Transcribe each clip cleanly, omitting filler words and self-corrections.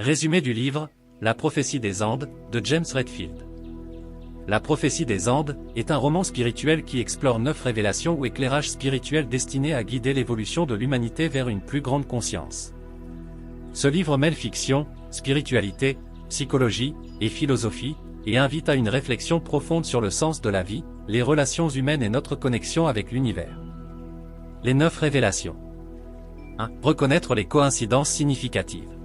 Résumé du livre, La prophétie des Andes, de James Redfield. La prophétie des Andes est un roman spirituel qui explore 9 révélations ou éclairages spirituels destinés à guider l'évolution de l'humanité vers une plus grande conscience. Ce livre mêle fiction, spiritualité, psychologie et philosophie, et invite à une réflexion profonde sur le sens de la vie, les relations humaines et notre connexion avec l'univers. Les 9 révélations. 1. Reconnaître les coïncidences significatives.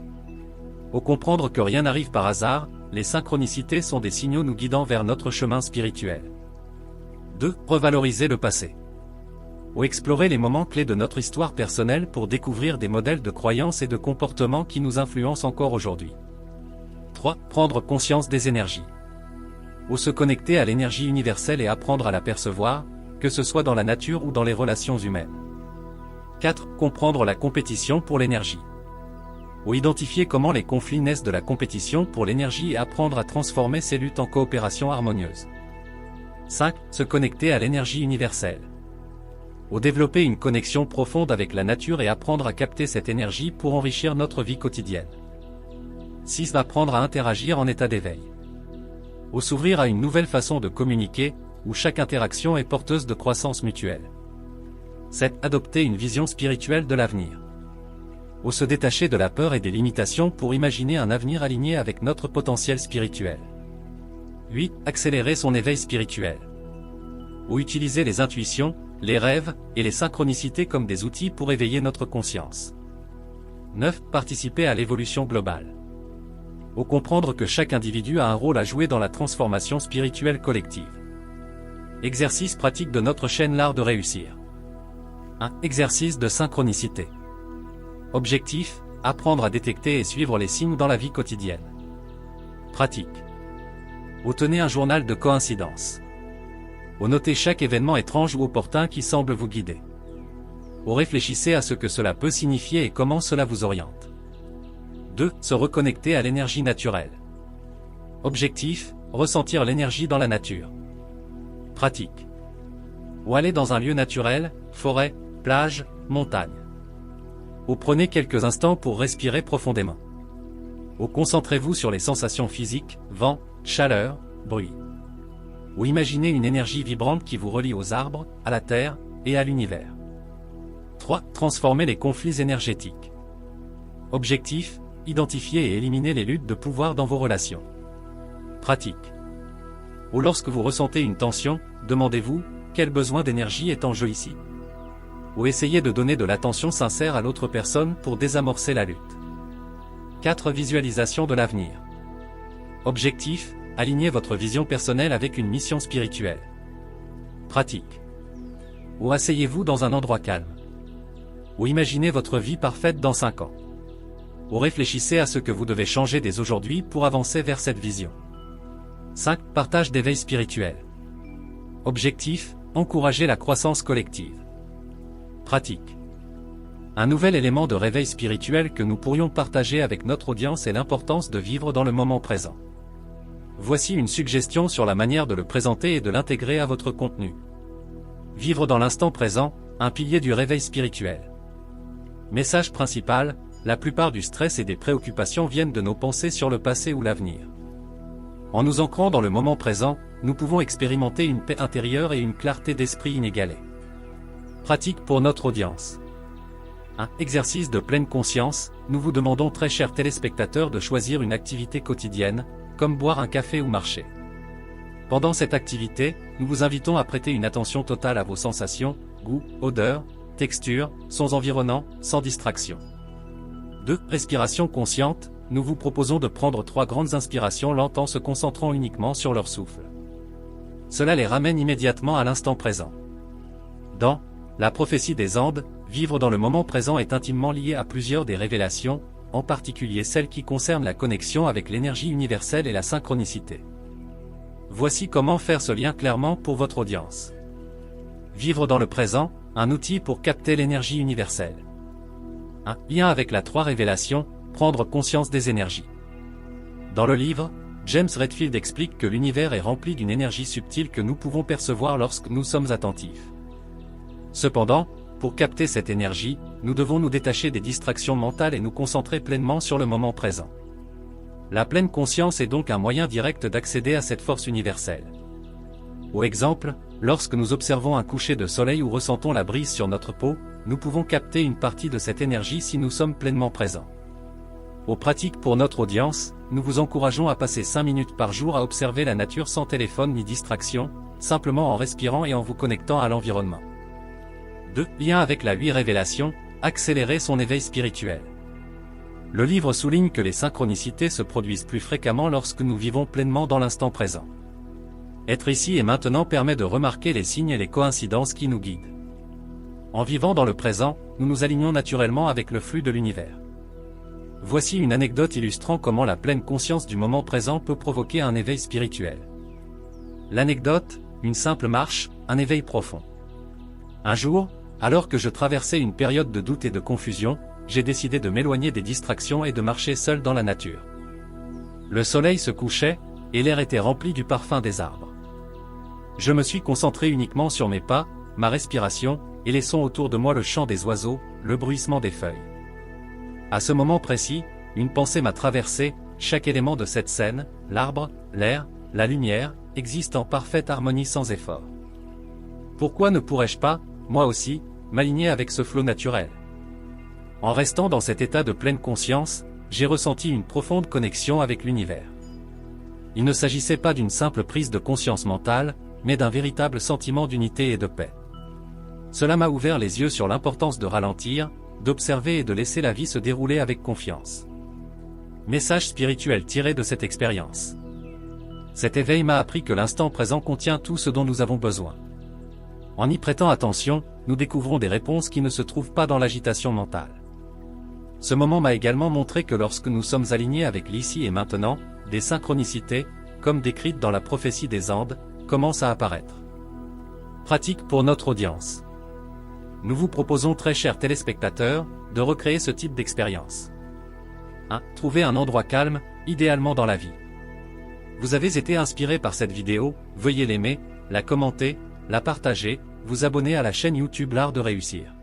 Au comprendre que rien n'arrive par hasard, les synchronicités sont des signaux nous guidant vers notre chemin spirituel. 2. Revaloriser le passé. Ou explorer les moments clés de notre histoire personnelle pour découvrir des modèles de croyances et de comportements qui nous influencent encore aujourd'hui. 3. Prendre conscience des énergies. Ou se connecter à l'énergie universelle et apprendre à la percevoir, que ce soit dans la nature ou dans les relations humaines. 4. Comprendre la compétition pour l'énergie. Ou identifier comment les conflits naissent de la compétition pour l'énergie et apprendre à transformer ces luttes en coopération harmonieuse. 5. Se connecter à l'énergie universelle. Ou développer une connexion profonde avec la nature et apprendre à capter cette énergie pour enrichir notre vie quotidienne. 6. Apprendre à interagir en état d'éveil. Ou s'ouvrir à une nouvelle façon de communiquer, où chaque interaction est porteuse de croissance mutuelle. 7. Adopter une vision spirituelle de l'avenir. Ou se détacher de la peur et des limitations pour imaginer un avenir aligné avec notre potentiel spirituel. 8. Accélérer son éveil spirituel. Ou utiliser les intuitions, les rêves et les synchronicités comme des outils pour éveiller notre conscience. 9. Participer à l'évolution globale. Ou comprendre que chaque individu a un rôle à jouer dans la transformation spirituelle collective. Exercice pratique de notre chaîne L'Art de réussir. 1. Exercice de synchronicité. Objectif, apprendre à détecter et suivre les signes dans la vie quotidienne. Pratique. Ou tenez un journal de coïncidences. Ou notez chaque événement étrange ou opportun qui semble vous guider. Ou réfléchissez à ce que cela peut signifier et comment cela vous oriente. 2. Se reconnecter à l'énergie naturelle. Objectif, ressentir l'énergie dans la nature. Pratique. Ou aller dans un lieu naturel, forêt, plage, montagne. Ou prenez quelques instants pour respirer profondément. Ou concentrez-vous sur les sensations physiques, vent, chaleur, bruit. Ou imaginez une énergie vibrante qui vous relie aux arbres, à la terre et à l'univers. 3. Transformer les conflits énergétiques. Objectif, identifier et éliminer les luttes de pouvoir dans vos relations. Pratique. Ou lorsque vous ressentez une tension, demandez-vous, quel besoin d'énergie est en jeu ici? Ou essayez de donner de l'attention sincère à l'autre personne pour désamorcer la lutte. 4. Visualisation de l'avenir. Objectif, alignez votre vision personnelle avec une mission spirituelle. Pratique. Ou asseyez-vous dans un endroit calme. Ou imaginez votre vie parfaite dans 5 ans. Ou réfléchissez à ce que vous devez changer dès aujourd'hui pour avancer vers cette vision. 5. Partage d'éveil spirituel. Objectif, encourager la croissance collective. Pratique. Un nouvel élément de réveil spirituel que nous pourrions partager avec notre audience est l'importance de vivre dans le moment présent. Voici une suggestion sur la manière de le présenter et de l'intégrer à votre contenu. Vivre dans l'instant présent, un pilier du réveil spirituel. Message principal, la plupart du stress et des préoccupations viennent de nos pensées sur le passé ou l'avenir. En nous ancrant dans le moment présent, nous pouvons expérimenter une paix intérieure et une clarté d'esprit inégalée. Pratique pour notre audience. 1. Exercice de pleine conscience, nous vous demandons très chers téléspectateurs de choisir une activité quotidienne, comme boire un café ou marcher. Pendant cette activité, nous vous invitons à prêter une attention totale à vos sensations, goûts, odeurs, textures, sons environnants, sans distraction. 2. Respiration consciente, nous vous proposons de prendre 3 grandes inspirations lentes en se concentrant uniquement sur leur souffle. Cela les ramène immédiatement à l'instant présent. Dans La prophétie des Andes, vivre dans le moment présent est intimement lié à plusieurs des révélations, en particulier celles qui concernent la connexion avec l'énergie universelle et la synchronicité. Voici comment faire ce lien clairement pour votre audience. Vivre dans le présent, un outil pour capter l'énergie universelle. Un lien avec la 3 révélations, prendre conscience des énergies. Dans le livre, James Redfield explique que l'univers est rempli d'une énergie subtile que nous pouvons percevoir lorsque nous sommes attentifs. Cependant, pour capter cette énergie, nous devons nous détacher des distractions mentales et nous concentrer pleinement sur le moment présent. La pleine conscience est donc un moyen direct d'accéder à cette force universelle. Au exemple, lorsque nous observons un coucher de soleil ou ressentons la brise sur notre peau, nous pouvons capter une partie de cette énergie si nous sommes pleinement présents. Aux pratiques pour notre audience, nous vous encourageons à passer 5 minutes par jour à observer la nature sans téléphone ni distraction, simplement en respirant et en vous connectant à l'environnement. 2. Lien avec la 8 révélations, accélérer son éveil spirituel. Le livre souligne que les synchronicités se produisent plus fréquemment lorsque nous vivons pleinement dans l'instant présent. Être ici et maintenant permet de remarquer les signes et les coïncidences qui nous guident. En vivant dans le présent, nous nous alignons naturellement avec le flux de l'univers. Voici une anecdote illustrant comment la pleine conscience du moment présent peut provoquer un éveil spirituel. L'anecdote, une simple marche, un éveil profond. Un jour, alors que je traversais une période de doute et de confusion, j'ai décidé de m'éloigner des distractions et de marcher seul dans la nature. Le soleil se couchait, et l'air était rempli du parfum des arbres. Je me suis concentré uniquement sur mes pas, ma respiration, et les sons autour de moi, le chant des oiseaux, le bruissement des feuilles. À ce moment précis, une pensée m'a traversé, chaque élément de cette scène, l'arbre, l'air, la lumière, existe en parfaite harmonie sans effort. Pourquoi ne pourrais-je pas, moi aussi, m'aligner avec ce flot naturel? En restant dans cet état de pleine conscience, j'ai ressenti une profonde connexion avec l'univers. Il ne s'agissait pas d'une simple prise de conscience mentale, mais d'un véritable sentiment d'unité et de paix. Cela m'a ouvert les yeux sur l'importance de ralentir, d'observer et de laisser la vie se dérouler avec confiance. Message spirituel tiré de cette expérience. Cet éveil m'a appris que l'instant présent contient tout ce dont nous avons besoin. En y prêtant attention, nous découvrons des réponses qui ne se trouvent pas dans l'agitation mentale. Ce moment m'a également montré que lorsque nous sommes alignés avec l'ici et maintenant, des synchronicités, comme décrites dans la prophétie des Andes, commencent à apparaître. Pratique pour notre audience. Nous vous proposons, très chers téléspectateurs, de recréer ce type d'expérience. 1. Trouvez un endroit calme, idéalement dans la vie. Vous avez été inspiré par cette vidéo, veuillez l'aimer, la commenter, la partager, vous abonner à la chaîne YouTube L'Art de Réussir.